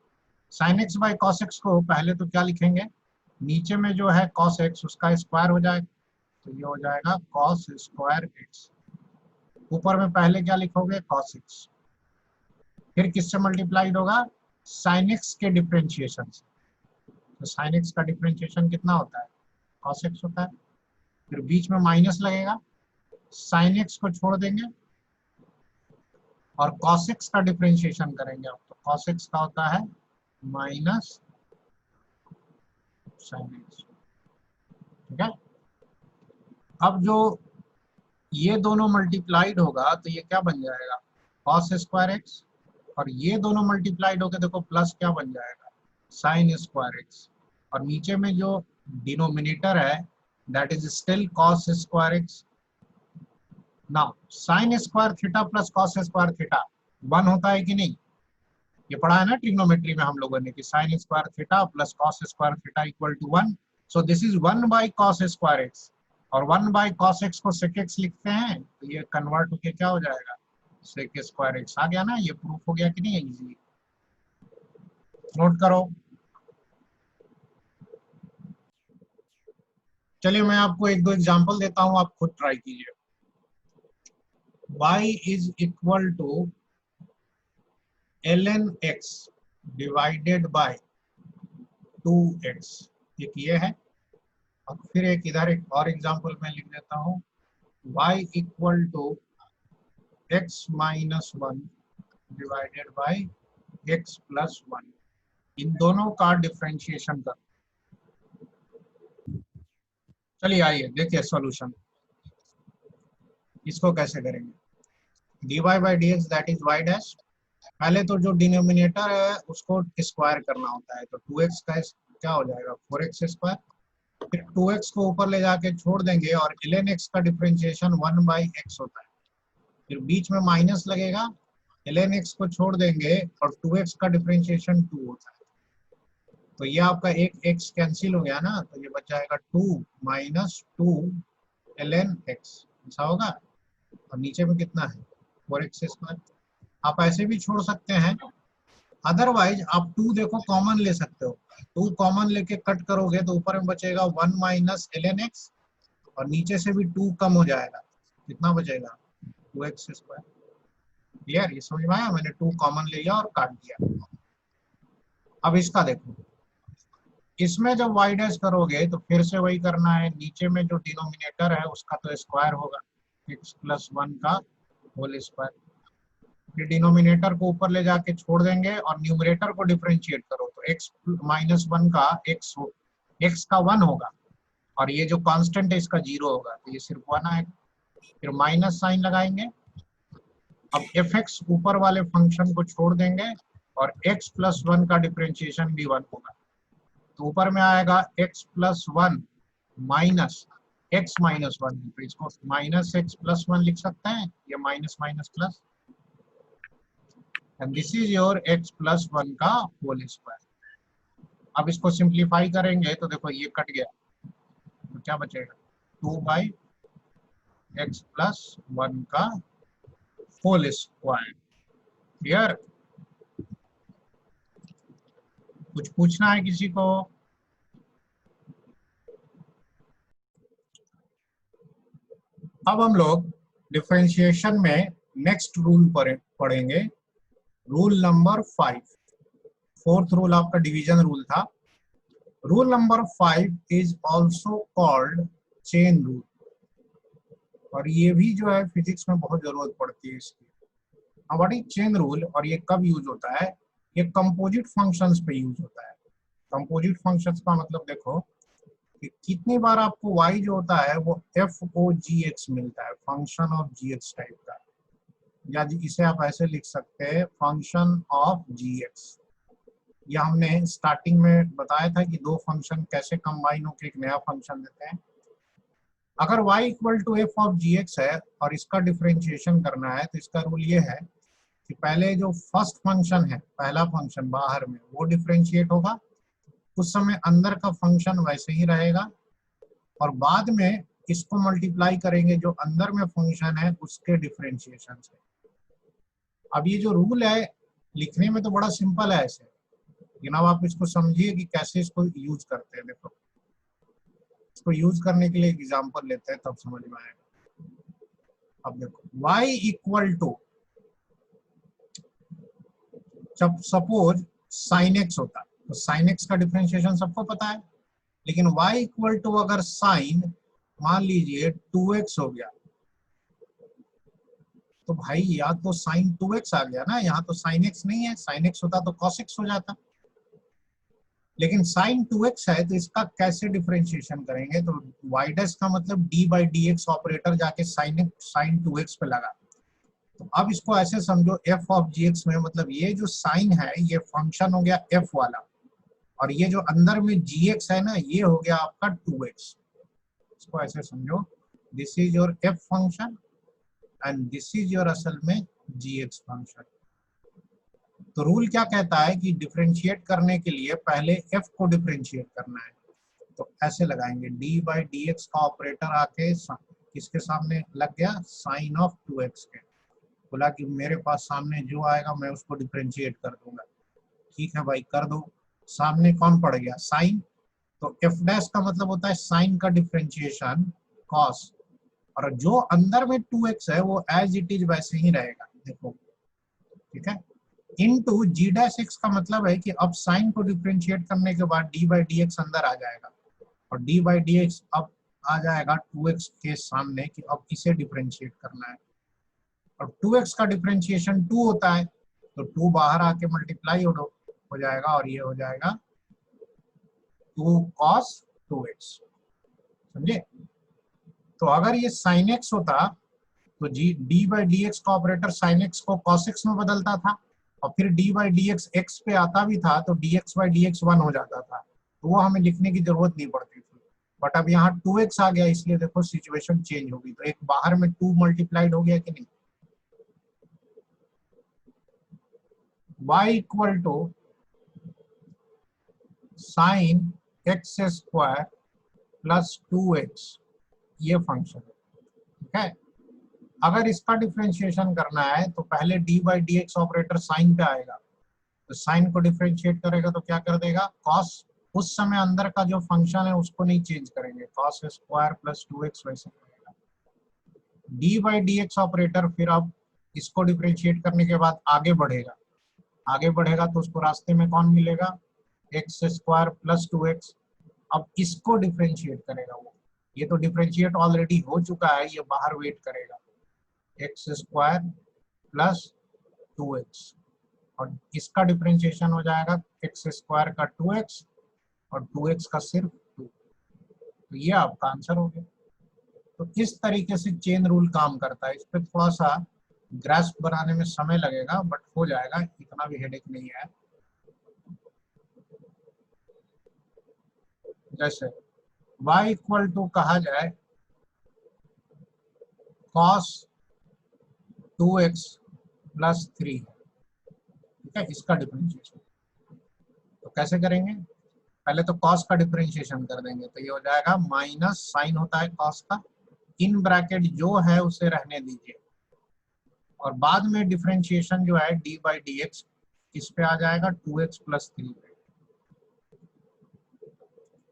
sin x by cos x को पहले तो क्या लिखेंगे, नीचे में जो है cos x उसका स्क्वायर हो जाएगा, तो ये हो जाएगा cos स्क्वायर x, ऊपर में पहले क्या लिखोगे cos x, फिर किससे मल्टीप्लाइड होगा, sin x के डिफरेंशिएशन से, तो sin x का डिफरेंशिएशन कितना होता है, cos x होता है, फिर बीच में माइनस लगेगा, sin x को छोड़ देंगे और cos x का डिफरेंशिएशन करेंगे, तो cos x का होता है माइनस sin x, ठीक है। अब जो ये दोनों मल्टीप्लाइड होगा तो ये क्या बन जाएगा, cos स्क्वायर एक्स, और ये दोनों मल्टीप्लाइड होकर देखो प्लस क्या बन जाएगा, sin स्क्वायर एक्स, और नीचे में जो डिनोमिनेटर है that is still cos square x. Now sin square theta plus cos square theta 1 होता है कि नहीं, ये पढ़ा है ना ट्रिग्नोमेट्री में हम लोगों ने कि sin square theta plus cos square theta equal to 1, so this is 1 by cos square x, और 1 बाई cos x को sec x लिखते हैं, तो ये कन्वर्ट होके क्या हो जाएगा, sec स्क्वायर x आ गया ना, ये प्रूफ हो गया कि नहीं, इजी, नोट करो। चलिए मैं आपको एक दो एग्जांपल देता हूं, आप खुद ट्राई कीजिए। y is equal to ln x divided by 2x, एक ये है, और फिर एक इधर एक और एग्जांपल मैं लिख देता हूं, y equal to x minus 1 divided by x plus 1, इन दोनों का डिफरेंशिएशन कर। चलिए आइए देखिए सॉल्यूशन, इसको कैसे करेंगे, dy by d x that is y dash, पहले तो जो डिनोमिनेटर है उसको स्क्वायर करना होता है, तो 2x का क्या हो जाएगा 4x स्क्वायर, फिर 2x को ऊपर ले जाके छोड़ देंगे और ln x का डिफरेंशिएशन 1 बाई एक्स होता है, फिर बीच में माइनस लगेगा, ln x को छोड़ देंगे और 2x का डिफरेंशिएशन 2 होता है, तो ये आपका एक x कैंसिल हो गया ना, तो ये बच जाएगा 2 माइनस 2 ln x, ऐसा होगा। और नीचे में कितना है 4x स्क्वायर। आप ऐसे भी छोड़ सकते हैं, अदरवाइज आप 2 देखो कॉमन ले सकते हो, 2 कॉमन लेके कट करोगे तो ऊपर में बचेगा 1 माइनस ln x और नीचे से भी 2 कम हो जाएगा, कितना बचेगा 2x स्क्वायर। क्लियर, ये समझ में आया, मैंने 2 कॉमन ले लिया और काट दिया। अब इसका देखो, इसमें जब y डैश करोगे तो फिर से वही करना है, नीचे में जो डिनोमिनेटर है उसका तो स्क्वायर होगा, x प्लस 1 का होल स्क्वायर, फिर डिनोमिनेटर को ऊपर ले जाके छोड़ देंगे और न्यूमरेटर को डिफरेंशिएट करो तो x माइनस 1 का x का 1 होगा और ये जो कांस्टेंट है इसका 0 होगा, तो ये सिर्फ 1 आएगा। फिर माइनस साइन लगाएंगे, अब fx ऊपर वाले फंक्शन को छोड़ देंगे और x प्लस 1 का डिफरेंशिएशन भी 1 होगा, तो ऊपर में आएगा x plus 1 minus x minus 1, तो इसको माइनस x प्लस 1 लिख सकते हैं, ये minus minus plus, and this is your x plus 1 का होल स्क्वायर। अब इसको सिंप्लीफाई करेंगे तो देखो ये कट गया, तो क्या बचेगा 2 बाई x प्लस 1 का होल स्क्वायर। क्लियर, कुछ पूछना है किसी को? अब हम लोग डिफरेंशिएशन में नेक्स्ट रूल पढ़ेंगे, रूल नंबर 5। फोर्थ रूल आपका डिवीजन रूल था। Rule number 5 is also called chain rule, और ये भी जो है फिजिक्स में बहुत जरूरत पड़ती है इसकी। हमारी चेन रूल, और ये कब यूज होता है, ये कंपोजिट फंक्शंस पे यूज होता है। कंपोजिट फंक्शंस का मतलब देखो कि कितनी बार आपको y जो होता है वो f(o(gx) मिलता है, फंक्शन ऑफ gx टाइप का, या इसे आप ऐसे लिख सकते हैं फंक्शन ऑफ gx। या हमने स्टार्टिंग में बताया था कि दो फंक्शन कैसे कंबाइन होकर एक नया फंक्शन देते हैं। अगर y equal to f of gx है और इसका डिफरेंशिएशन करना है तो इसका रूल ये है कि पहले जो फर्स्ट फंक्शन है, पहला फंक्शन बाहर में, वो डिफरेंशिएट होगा, उस समय अंदर का फंक्शन वैसे ही रहेगा, और बाद में इसको मल्टीप्लाई करेंगे जो अंदर में फंक्शन है उसके डिफरेंशिएशन से। अब ये जो रूल है लिखने में तो बड़ा सिंपल है ऐसे, लेकिन अब आप इसको समझिए कि कैसे इसको यूज करते हैं। देखो, इसको यूज करने के लिए एग्जांपल लेते हैं तब समझ में आएगा। अब देखो y इक्वल टू, जब सपोज साइन x होता है तो साइन x का डिफरेंशिएशन सबको पता है, लेकिन y इक्वल टू अगर साइन मान लीजिए 2x हो गया, तो भाई या तो साइन 2x आ गया ना, यहाँ तो साइन x नहीं है, साइन x होता तो cos x हो जाता, लेकिन साइन 2x है तो इसका कैसे डिफरेंशिएशन करेंगे, तो y डैश का मतलब d by d x operator जाके साइन 2x पे लगा। तो अब इसको ऐसे समझो f ऑफ gx में, मतलब ये जो साइन है ये फंक्शन हो गया f वाला, और ये जो अंदर में gx है ना ये हो गया आपका 2x। इसको ऐसे समझो, this is your f function and this is your असल में gx फंक्शन। तो रूल क्या कहता है कि डिफरेंशिएट करने के लिए पहले f को डिफरेंशिएट करना है, तो ऐसे लगाएंगे d बाई डी एक्स का ऑपरेटर आके किसके सामने लग गया, साइन ऑफ 2x के, बोला कि मेरे पास सामने जो आएगा मैं उसको डिफरेंशिएट कर दूंगा। ठीक है भाई कर दो, सामने कौन पड़ गया साइन, तो f डैश का मतलब होता है साइन का डिफरेंशिएशन cos, और जो अंदर में 2x है वो एज इट इज वैसे ही रहेगा, देखो ठीक है, इनटू g डैश x का मतलब है कि अब साइन को डिफरेंशिएट करने के बाद d बाई डी एक्स अंदर आ जाएगा, और d बाई डी एक्स अब आ जाएगा 2x के सामने कि अब इसे डिफरेंशिएट करना है, और 2x का डिफरेंशिएशन 2 होता है, तो 2 बाहर आके मल्टीप्लाई हो जाएगा और ये हो जाएगा 2 cos 2x। समझे? तो अगर ये sin x होता तो d बाई डी एक्स का ऑपरेटर sin x को cos x में बदलता था, और फिर d by d x x पे आता भी था तो dx बाई डी एक्स 1 हो जाता था, तो वो हमें लिखने की जरूरत नहीं पड़ती थी। बट अब यहाँ 2x आ गया, इसलिए देखो सिचुएशन चेंज होगी, तो एक बाहर में 2 मल्टीप्लाइड हो गया कि नहीं, y equal to sine x square plus 2x, ये फंक्शन है, ठीक है। अगर इसका डिफरेंशिएशन करना है तो पहले d by d x operator sine पे आएगा, तो साइन को डिफरेंशिएट करेगा तो क्या कर देगा, कॉस, उस समय अंदर का जो फंक्शन है उसको नहीं चेंज करेंगे, कॉस स्क्वायर प्लस 2x वैसे रहेगा। D by d x operator फिर अब इसको डिफरेंशिएट करने के बाद आगे बढ़ेगा, आगे बढ़ेगा तो उसको रास्ते में कौन मिलेगा, एक्स स्क्वायर प्लस 2x। अब इसको डिफरेंशिएट करेगा वो, ये तो डिफरेंशिएट ऑलरेडी हो चुका है, ये बाहर वेट करेगा, एक्स स्क्वायर प्लस 2x, और इसका डिफरेंशिएशन हो जाएगा एक्स स्क्वायर का 2x और 2x का सिर्फ 2। तो ये आपका आंसर हो गया। तो इस तरीके से चेन रूल काम करता है। इस पर थोड़ा सा ग्रास्प बनाने में समय लगेगा, बट हो जाएगा, इतना भी हेडेक नहीं है। जैसे y इक्वल टू कहा जाए cos 2x प्लस 3, ठीक है, इसका डिफरेंशिएशन तो कैसे करेंगे, पहले तो cos का डिफरेंशिएशन कर देंगे, तो ये हो जाएगा माइनस साइन होता है cos का, इन ब्रैकेट जो है उसे रहने दीजिए, और बाद में डिफरेंशिएशन जो है डी बाई डी एक्स किस पे आ जाएगा, 2x प्लस 3 पे,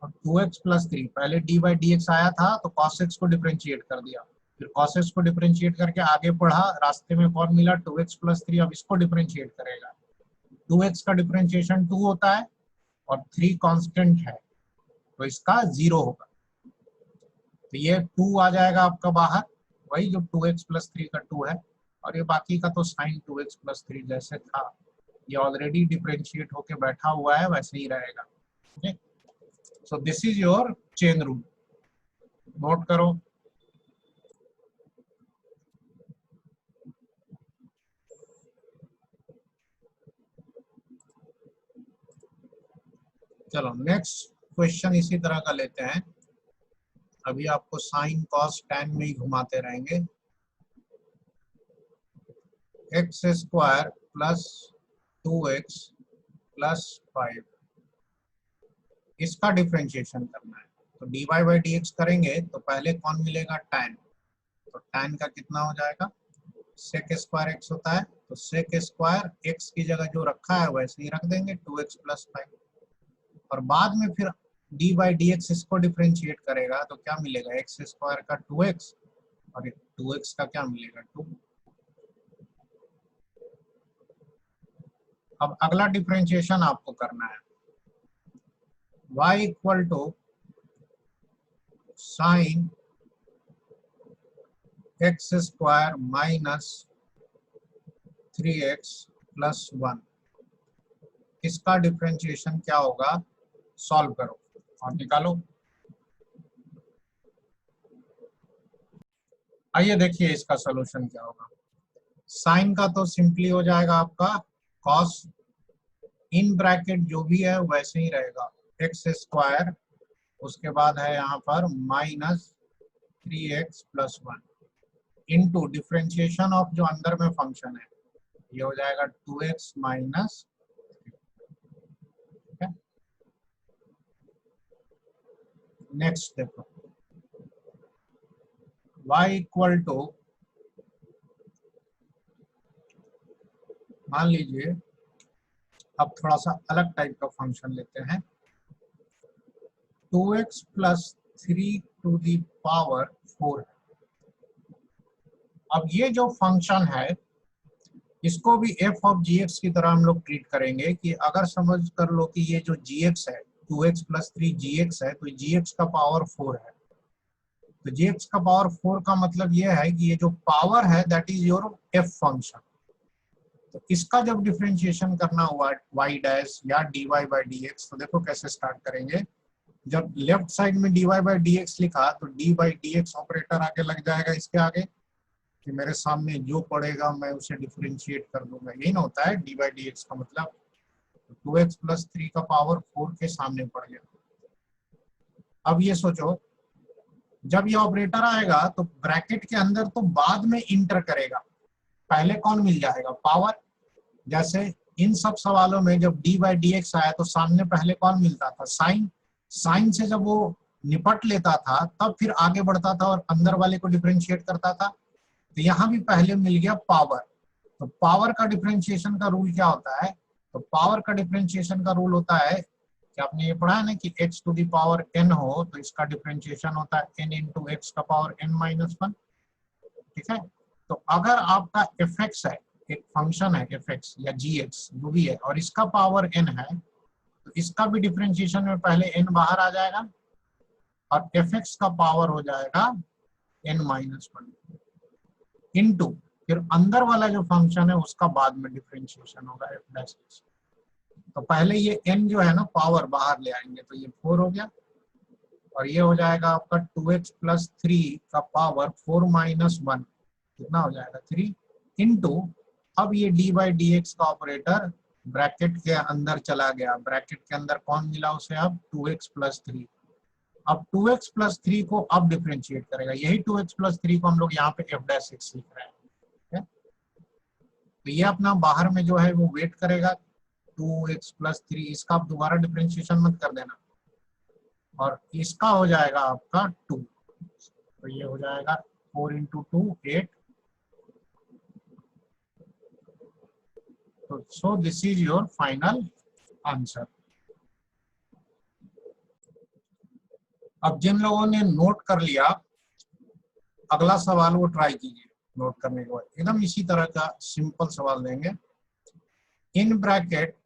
और 2x प्लस 3 पहले डी बाई डी एक्स आया था तो cos x को डिफरेंशिएट कर दिया, फिर cos x को डिफरेंशिएट करके आगे बढ़ा, रास्ते में कौन मिला, 2x प्लस 3, अब इसको डिफरेंशिएट करेगा, 2x का डिफरेंशिएशन 2 होता है और 3 कांस्टेंट है तो इसका 0 होगा, तो ये 2 आ जाएगा आपका बाहर, वही जो 2x प्लस 3 का 2 है, और ये बाकी का तो साइन 2x प्लस 3 जैसे था, ये ऑलरेडी डिफरेंशिएट होके बैठा हुआ है, वैसे ही रहेगा। ठीक है, so this is your chain rule, note करो। चलो नेक्स्ट क्वेश्चन इसी तरह का लेते हैं, अभी आपको साइन कॉस टैन में ही घुमाते रहेंगे। X square plus 2x plus 5, इसका डिफरेंशिएशन करना है, तो dy बाई डी एक्स करेंगे तो पहले कौन मिलेगा, टैन, तो टैन का कितना हो जाएगा, सेक स्क्वायर एक्स होता है, तो सेक स्क्वायर एक्स की जगह जो रखा है वैसे ही रख देंगे, 2x प्लस 5, और बाद में फिर डी बाई डी एक्स इसको डिफरेंशिएट करेगा तो क्या मिलेगा, एक्स स्क्वायर का 2x और 2x का क्या मिलेगा, 2। अब अगला डिफरेंशिएशन आपको करना है, y equal to sine x square minus 3x plus 1, इसका डिफरेंशिएशन क्या होगा, सॉल्व करो और निकालो। आइए देखिए इसका सॉल्यूशन क्या होगा। साइन का तो सिंपली हो जाएगा आपका कॉस, इन ब्रैकेट जो भी है वैसे ही रहेगा, एक्स स्क्वायर, उसके बाद है यहाँ पर minus 3x plus 1 into differentiation of जो अंदर में फंक्शन है, ये हो जाएगा 2x माइनस, ठीक है। नेक्स्ट देखो, y इक्वल टू, मान लीजिए अब थोड़ा सा अलग टाइप का फंक्शन लेते हैं, 2x plus 3 to the power 4 है। अब ये जो फंक्शन है इसको भी f ऑफ gx की तरह हम लोग ट्रीट करेंगे, कि अगर समझ कर लो कि ये जो gx है 2x प्लस 3 gx है, तो gx का पावर 4 है, तो gx का पावर 4 का मतलब ये है कि ये जो पावर है that is your f function, तो इसका जब डिफरेंशिएशन करना हुआ y डैश या dy बाई dx, तो देखो कैसे स्टार्ट करेंगे, जब लेफ्ट साइड में dy बाई dx लिखा तो d बाई dx ऑपरेटर आगे लग जाएगा इसके आगे, कि मेरे सामने जो पड़ेगा मैं उसे डिफरेंशिएट कर दूंगा, यही ना होता है dy बाई dx का मतलब, 2x प्लस 3 का पावर 4 के सामने पड़ गया। अब ये सोचो जब ये ऑपरेटर आएगा तो ब्रैकेट के अंदर तो बाद में इंटर करेगा, पहले कौन मिल जाएगा, पावर, जैसे इन सब सवालों में जब डी बाई डी एक्स आया तो सामने पहले कौन मिलता था, साइन। साइन से जब वो निपट लेता था तब फिर आगे बढ़ता था और अंदर वाले को डिफरेंशिएट करता था। तो यहाँ भी पहले मिल गया पावर। तो पावर का डिफरेंशिएशन का रूल क्या होता है, तो पावर का डिफरेंशिएशन का रूल होता है कि आपने ये पढ़ा है ना कि x to the power n हो तो इसका डिफरेंशिएशन होता है n इंटू एक्स का पावर n-1। ठीक है, तो अगर आपका fx है, एक फंक्शन है fx या gx जो भी है, और इसका पावर n है, तो इसका भी डिफरेंशिएशन में पहले n बाहर आ जाएगा और fx का पावर हो जाएगा n-1 इंटू फिर अंदर वाला जो फंक्शन है उसका बाद में डिफरेंशिएशन होगा f डैश x। तो पहले ये n जो है ना पावर बाहर ले आएंगे तो ये 4 हो गया और ये हो जाएगा आपका 2x प्लस 3 का पावर 4 माइनस 1, कितना हो जाएगा 3 इंटू, अब ये डी बाई डी एक्स का ऑपरेटर ब्रैकेट के अंदर चला गया, ब्रैकेट के अंदर कौन मिला उसे अब 2x प्लस 3। अब 2x प्लस 3 को अब डिफरेंशिएट करेगा, यही 2x प्लस 3 को हम लोग यहाँ पे f डैश x लिख रहे हैं। तो ये अपना बाहर में जो है वो वेट करेगा 2x प्लस 3, इसका आप दोबारा डिफरेंशिएशन मत कर देना, और इसका हो जाएगा आपका 2, तो ये हो जाएगा 4 इंटू 2 8। तो सो this is your final answer. अब जिन लोगों ने नोट कर लिया, अगला सवाल वो ट्राई कीजिए नोट करने के बाद, एकदम इसी तरह का सिंपल सवाल देंगे। In bracket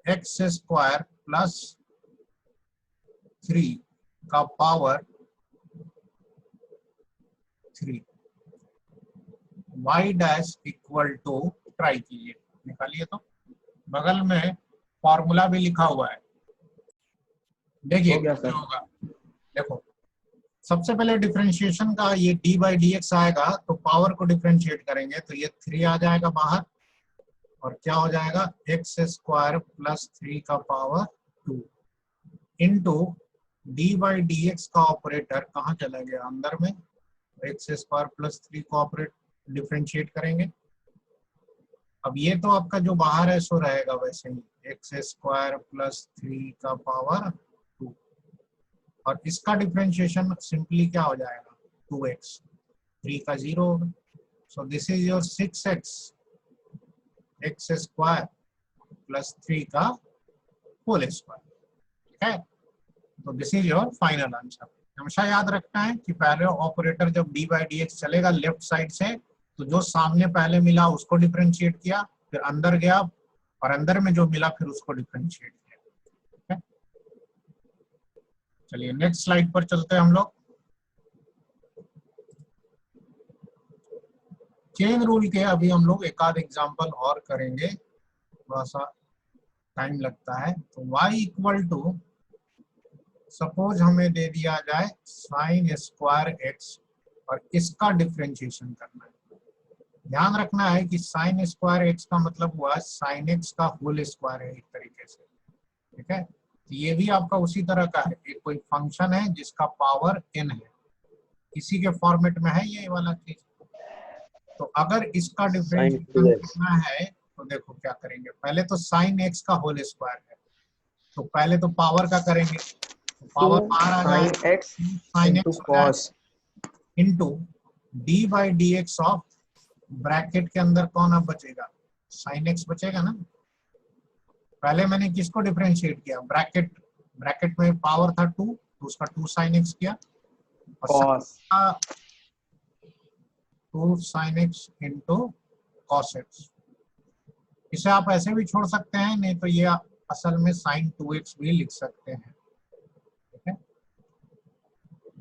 x square plus 3 का power 3 y dash equal to, try कीजिए, निकालिए। तो बगल में फॉर्मूला भी लिखा हुआ है, देखिए क्या होगा। देखो सबसे पहले डिफरेंशिएशन का ये d बाई डी एक्स आएगा तो पावर को डिफरेंशिएट करेंगे तो ये 3 आ जाएगा बाहर और क्या हो जाएगा एक्स स्क्वायर प्लस 3 का power 2 into d by d x का ऑपरेटर कहाँ चला गया, अंदर में, एक्स स्क्वायर प्लस 3 को ऑपरेट डिफरेंशिएट करेंगे। अब ये तो आपका जो बाहर है सो रहेगा वैसे ही, एक्स स्क्वायर प्लस 3 का पावर 2 और इसका डिफरेंशिएशन सिंपली क्या हो जाएगा 2x, 3 का 0 होगा। सो this is your 6x x square plus 3 का होल स्क्वायर। ठीक है, तो this is your final answer. हमेशा याद रखना है कि पहले ऑपरेटर जब डी बाई डी एक्स चलेगा लेफ्ट साइड से, तो जो सामने पहले मिला उसको डिफरेंशिएट किया, फिर अंदर गया और अंदर में जो मिला फिर उसको डिफरेंशिएट किया। ठीक है, चलिए नेक्स्ट स्लाइड पर चलते हैं हम लोग। चेन रूल के अभी हम लोग एक आध एग्जाम्पल और करेंगे, थोड़ा सा टाइम लगता है। तो y इक्वल टू, सपोज हमें दे दिया जाए साइन स्क्वायर x और इसका डिफरेंशिएशन करना है। ध्यान रखना है कि साइन स्क्वायर x का मतलब हुआ साइन x का होल स्क्वायर है एक तरीके से। ठीक है, तो ये भी आपका उसी तरह का है, एक कोई फंक्शन है जिसका पावर n है, इसी के फॉर्मेट में है ये वाला चीज। तो अगर इसका डिफरेंशिएशन करना है तो देखो क्या करेंगे, पहले तो साइन x का होल स्क्वायर है तो पहले तो पावर का करेंगे, तो पावर बाहर आ जाएगा sine x cos into d by d x of, bracket के अंदर कौन अब बचेगा, साइन x बचेगा ना। पहले मैंने किसको डिफरेंशिएट किया, ब्रैकेट में पावर था 2 तो उसका 2 साइन x किया और 2 sine x into cos x। इसे आप ऐसे भी छोड़ सकते हैं, नहीं तो ये असल में साइन 2x भी लिख सकते हैं। ठीक है,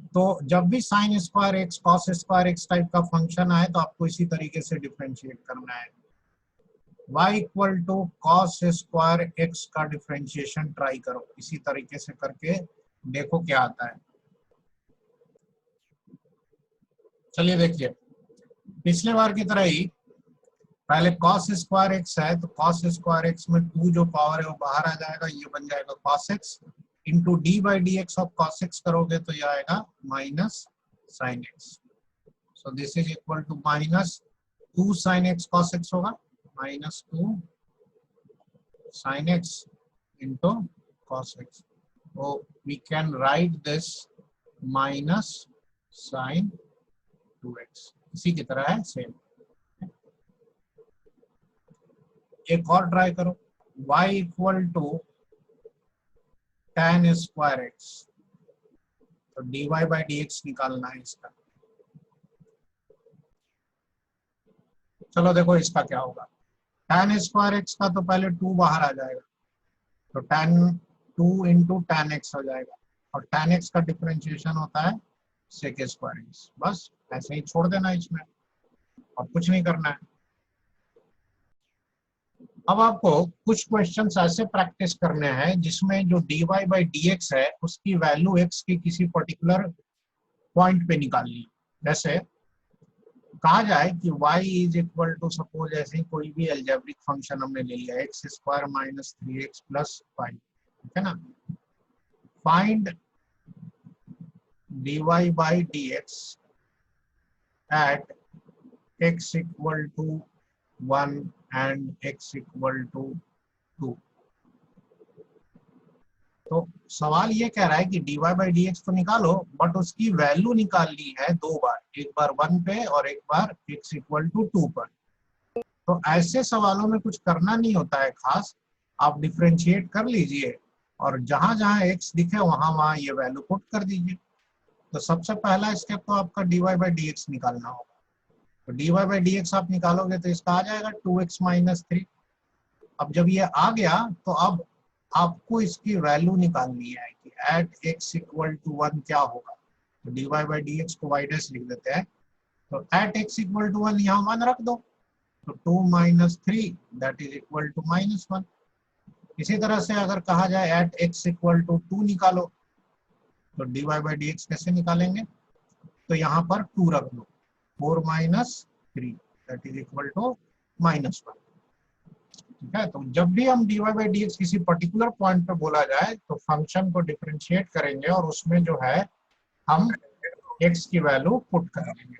तो जब भी sine square x cos square x type का फंक्शन आए तो आपको इसी तरीके से डिफरेंशिएट करना है। y equal to cos square x का डिफरेंशिएशन ट्राई करो, इसी तरीके से करके देखो क्या आता है। चलिए देखिए, पिछले बार की तरह ही पहले cos स्क्वायर x है तो cos स्क्वायर x में 2 जो पावर है वो बाहर आ जाएगा, ये बन जाएगा cos x into d by d x of cos x करोगे तो ये आएगा minus sine x। So this is equal to minus 2 sine x cos x होगा, minus 2 sin x into cos x. So we can write this minus sin 2x, इसी की तरह है same. एक और ट्राई करो, y equal to tan square x, तो dy by dx निकालना है इसका। चलो देखो इसका क्या होगा, tan स्क्वायर x का तो पहले 2 बाहर आ जाएगा, तो tan 2 इंटू टैन एक्स हो जाएगा, और tan x का डिफरेंशिएशन होता है sec स्क्वायर x। बस ऐसे ही छोड़ देना इसमें, और कुछ नहीं करना है। अब आपको कुछ क्वेश्चंस ऐसे प्रैक्टिस करने हैं जिसमें जो dy बाई dx है उसकी वैल्यू x के किसी पर्टिकुलर पॉइंट पे निकालनी है। जैसे कहा जाए कि y is equal to, suppose ऐसे ही कोई भी एल्जेब्रिक फंक्शन हमने ले लिया, x square minus 3x plus 5, ठीक है ना। Find dy by dx at x equal to 1 and x equal to 2। तो सवाल ये कह रहा है कि dy बाई dx तो निकालो, बट उसकी वैल्यू निकालनी है 2 बार, एक बार 1 पे और एक बार x इक्वल टू 2 पर। तो ऐसे सवालों में कुछ करना नहीं होता है खास, आप डिफरेंशिएट कर लीजिए और जहां जहां x दिखे वहां वहां ये वैल्यू पुट कर दीजिए। तो सबसे पहला स्टेप तो आपका dy बाई dx निकालना होगा। तो dy बाई dx आप निकालोगे तो इसका आ जाएगा 2x माइनस 3। अब जब ये आ गया तो अब आपको इसकी वैल्यू निकालनी है कि एट x इक्वल टू 1 क्या होगा। तो dy बाई dx को y डैश लिख देते हैं, तो एट x इक्वल टू 1 यहाँ 1 रख दो, तो 2 minus 3 that is equal to minus 1। इसी तरह से अगर कहा जाए एट x इक्वल टू 2 निकालो, तो dy बाई dx कैसे निकालेंगे, तो यहाँ पर 2 रख दो, 4 minus 3 that is equal to minus 1। ठीक है, तो जब भी हम dy बाई dx किसी पर्टिकुलर पॉइंट पे बोला जाए तो फंक्शन को डिफरेंशिएट करेंगे और उसमें जो है हम x की वैल्यू पुट करेंगे।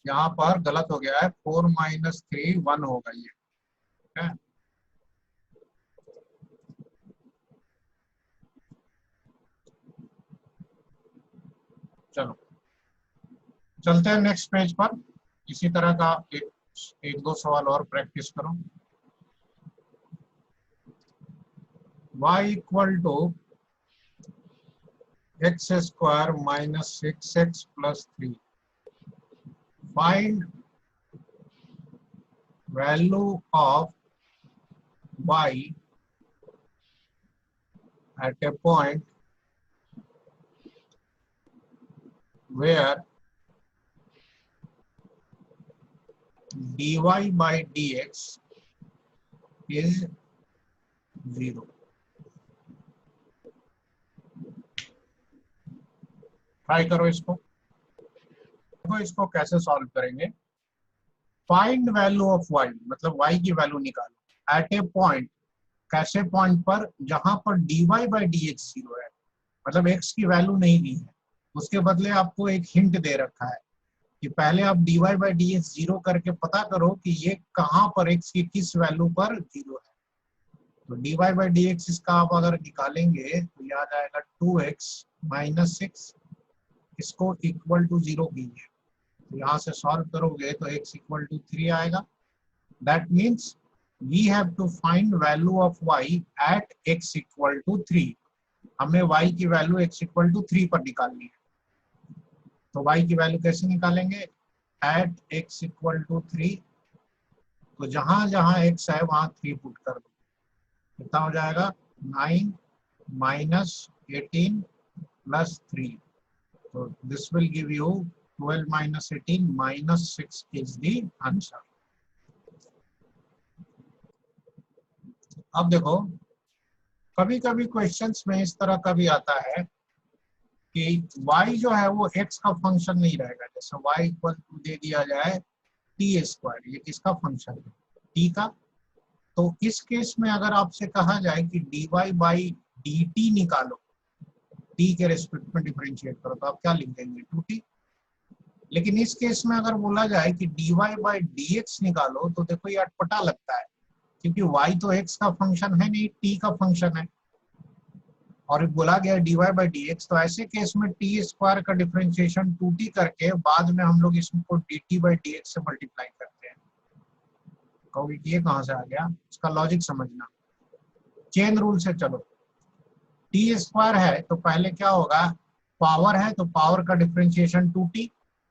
यहाँ पर गलत हो गया है, 4 माइनस 3 1 होगा ये, ठीक है। चलो चलते हैं नेक्स्ट पेज पर, इसी तरह का एक दो सवाल और प्रैक्टिस करो। y equal to x square minus 6x plus 3, find value of y at a point where dy by dx is 0। Try करो इसको, देखो इसको कैसे सॉल्व करेंगे। फाइंड वैल्यू ऑफ y मतलब y की वैल्यू निकालो एट ए पॉइंट, कैसे पॉइंट पर, जहां पर dy बाई dx 0 है, मतलब x की वैल्यू नहीं दी है, उसके बदले आपको एक हिंट दे रखा है कि पहले आप dy बाई dx 0 करके पता करो कि ये कहां पर x की किस वैल्यू पर 0 है। तो dy बाई dx इसका आप अगर निकालेंगे तो यह आ जाएगा 2x माइनस 6, इसको इक्वल टू 0 कीजिए, तो यहाँ से सॉल्व करोगे तो x इक्वल टू 3 आएगा। That means we have to find value of y at x equal to 3। हमें y की वैल्यू x इक्वल टू 3 पर निकालनी है। तो y की वैल्यू कैसे निकालेंगे, एट x इक्वल टू 3, तो जहां जहां x है वहां 3 पुट कर दो, कितना हो जाएगा 9 माइनस 18 प्लस 3, तो this will give you 12 minus 18 minus 6 is the answer. अब देखो कभी कभी क्वेश्चंस में इस तरह का भी आता है कि y जो है वो x का फंक्शन नहीं रहेगा। जैसे y इक्वल टू दे दिया जाए t स्क्वायर, ये किसका फंक्शन है, t का। तो इस केस में अगर आपसे कहा जाए कि dy बाई dt निकालो, t के रेस्पेक्ट में डिफरेंशिएट करो, तो आप क्या लिख देंगे 2t। लेकिन इस केस में अगर बोला जाए कि dy बाई dx निकालो, तो देखो ये अटपटा लगता है, क्योंकि y तो x का फंक्शन है नहीं, t का फंक्शन है, और बोला गया dy बाई डी एक्स, तो ऐसे केस में टी स्क्वायर का डिफरेंशिएशन 2t करके बाद में हम लोग इसको dt बाई डी एक्स से मल्टीप्लाई करते हैं। कहोगे कि ये कहाँ से आ गया, इसका लॉजिक समझना। चेन रूल से चलो, टी स्क्वायर है तो पहले क्या होगा, पावर है तो पावर का डिफरेंशिएशन 2t,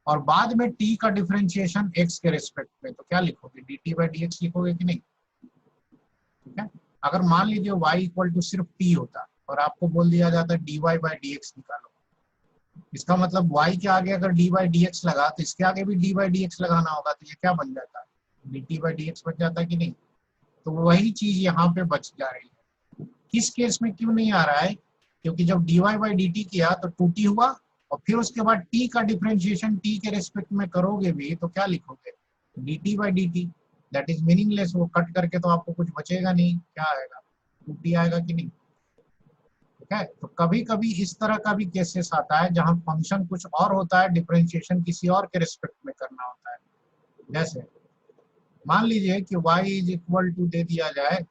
और बाद में t का डिफरेंशिएशन x के रिस्पेक्ट में, तो क्या लिखोगे, dt बाई डी एक्स लिखोगे कि नहीं। ठीक है, अगर मान लीजिए y इक्वल टू सिर्फ t होता और आपको बोल दिया जाता dy बाई डी एक्स निकालो, इसका मतलब y के आगे अगर d बाई डी एक्स लगा तो इसके आगे भी d बाई डी एक्स लगाना होगा, तो ये क्या बन जाता, dt बाई डी एक्स बच जाता कि नहीं। तो वही चीज यहाँ पे बच जा रही है। किस केस में क्यों नहीं आ रहा है, क्योंकि जब dy बाई डी टी किया तो 2t हुआ, और फिर उसके बाद t का डिफरेंशिएशन t के रिस्पेक्ट में करोगे भी तो क्या लिखोगे, dt by D T, that is meaningless, वो कट करके तो आपको कुछ बचेगा नहीं, क्या आएगा, 2t आएगा कि नहीं। ठीक है, तो कभी कभी इस तरह का भी केसेस आता है जहां फंक्शन कुछ और होता है, डिफरेंशिएशन किसी और के रिस्पेक्ट में करना होता है। जैसे मान लीजिए कि y इज इक्वल टू दे दिया जाए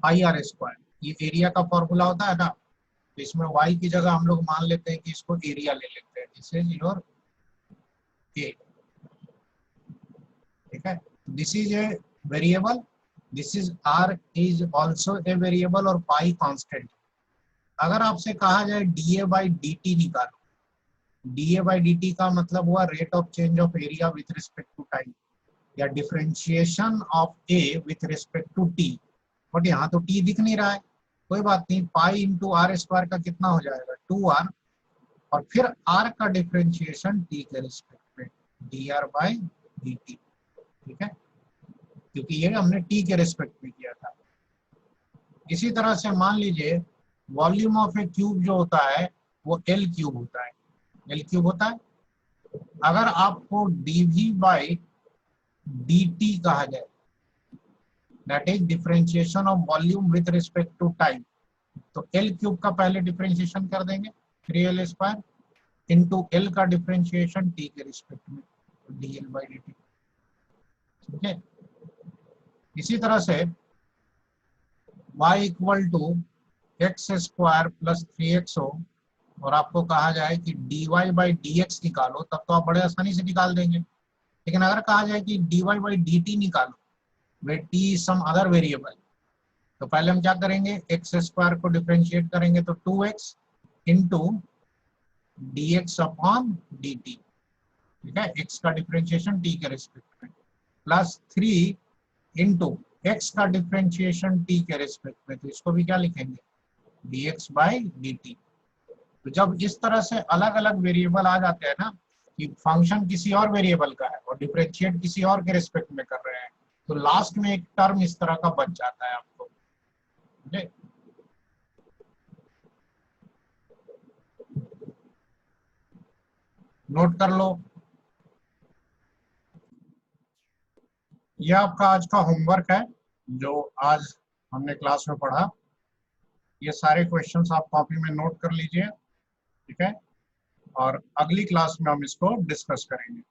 पाई आर स्क्वायर, ये एरिया का फॉर्मूला होता है ना, तो इसमें y की जगह हम लोग मान लेते हैं कि इसको एरिया ले लेते हैं, दिस इज योर ए। ठीक है, this is a variable, this is r is also a variable, और पाई कांस्टेंट। अगर आपसे कहा जाए dA बाई डी टी निकालो, dA बाई डी टी का मतलब हुआ rate of change of area with respect to time, या differentiation of a with respect to t, but यहाँ तो t दिख नहीं रहा है, कोई बात नहीं, पाई इंटू आर स्क्वायर का कितना हो जाएगा 2r, और फिर r का डिफरेंशिएशन t के रिस्पेक्ट में dr बाई डी टी। ठीक है, क्योंकि ये हमने t के रिस्पेक्ट में किया था। इसी तरह से मान लीजिए वॉल्यूम ऑफ ए क्यूब जो होता है वो L क्यूब होता है, L क्यूब होता है। अगर आपको dv बाई dt कहा जाए, that is differentiation of volume with respect to time, तो L क्यूब का पहले डिफरेंशिएशन कर देंगे 3L स्क्वायर इंटू L का डिफरेंशिएशन t के रिस्पेक्ट में dL बाई dt। ठीक है, इसी तरह से y equal to x square plus 3x हो, और आपको कहा जाए कि dy बाई डी एक्स निकालो, तब तो आप बड़े आसानी से निकाल देंगे। लेकिन अगर कहा जाए कि dy बाई डी टी निकालो, वे t सम अदर वेरिएबल, तो पहले हम क्या करेंगे, एक्स स्क्वायर को डिफरेंशिएट करेंगे तो 2x into D x upon D T. ठीक है, x का डिफरेंशिएशन t के रिस्पेक्ट में, प्लस 3 इंटू x का डिफरेंशिएशन t के रिस्पेक्ट में, तो इसको भी क्या लिखेंगे, dx बाई dt। तो जब इस तरह से अलग अलग वेरिएबल आ जाते हैं ना, कि फंक्शन किसी और वेरिएबल का है और डिफरेंशिएट किसी और के रिस्पेक्ट में कर रहे हैं, तो लास्ट में एक टर्म इस तरह का बच जाता है आपको। ठीक, नोट कर लो, यह आपका आज का होमवर्क है जो आज हमने क्लास में पढ़ा। ये सारे क्वेश्चंस आप कॉपी में नोट कर लीजिए। ठीक है, और अगली क्लास में हम इसको डिस्कस करेंगे।